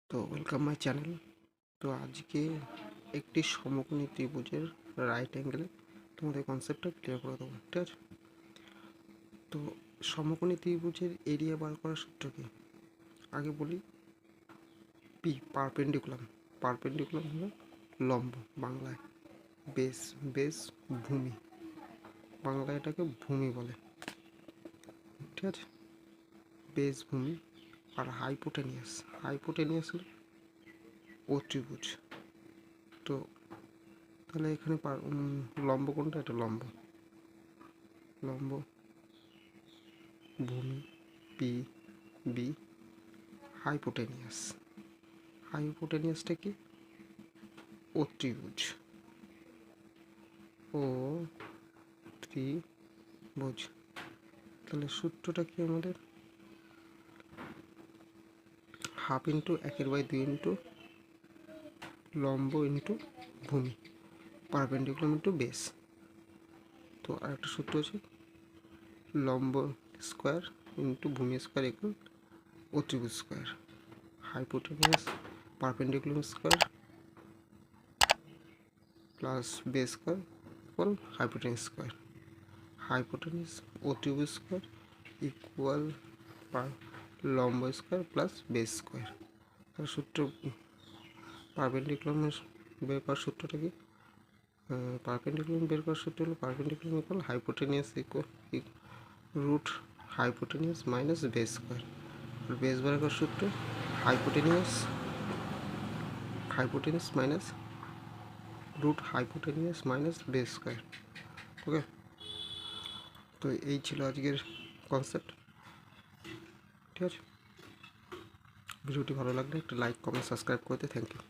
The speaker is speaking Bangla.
তো ওয়েলকাম মাই চ্যানেল। তো আজকে একটি সমকোণী ত্রিভুজের রাইট অ্যাঙ্গেলে তোমাদের কনসেপ্টটা ক্লিয়ার করে দেবো, ঠিক আছে? তো সমকোণী ত্রিভুজের এরিয়া বার করার সূত্র কি? আগে বলি, পি পারপেন্ডিকুলাম। পারপেন্ডিকুলাম হলো লম্ব, বাংলায় বেস। বেস ভূমি, বাংলায় এটাকে ভূমি বলে, ঠিক আছে? বেস ভূমি। আর হাইপোটেনিয়াস, হাইপোটেনিয়াস হলো ও ত্রিভুজ। তো তাহলে এখানে লম্ব কোনটা? এটা লম্ব, লম্ব ভূমি পি বি। হাইপোটেনিয়াস, হাইপোটেনিয়াসটা কি? ও ত্রিভুজ, ও ত্রিভুজ। তাহলে সূত্রটা কি আমাদের? হাফ ইন্টু 1/2 ইন্টু লম্ব ইন্টু ভূমি, পারপেন্ডিকুলার ইন্টু বেস। তো আরেকটা সূত্র আছে লম্ব স্কোয়ার ইন্টু ভূমি স্কোয়ার ইকুয়াল ও ত্রিভুজ square. Hypotenuse perpendicular square plus base square equal hypotenuse square. Hypotenuse ও ত্রিভুজ স্কোয়ার ইকুয়াল লম্ব স্কোয়ার প্লাস বেস স্কোয়ার। তার সূত্র পারপেন্ডিকুলার বের করার সূত্রটা কি? পারপেন্ডিকুলার বের করার সূত্র হলো perpendicular equal hypotenuse equal root hypotenuse minus base square. আর বেস বের করার সূত্র hypotenuse hypotenuse minus root hypotenuse minus base square. Okay, তো এই ছিল আজকের কনসেপ্ট, ঠিক আছে? ভিডিওটি ভালো লাগলে একটা লাইক, কমেন্ট, সাবস্ক্রাইব করতে থ্যাংক ইউ।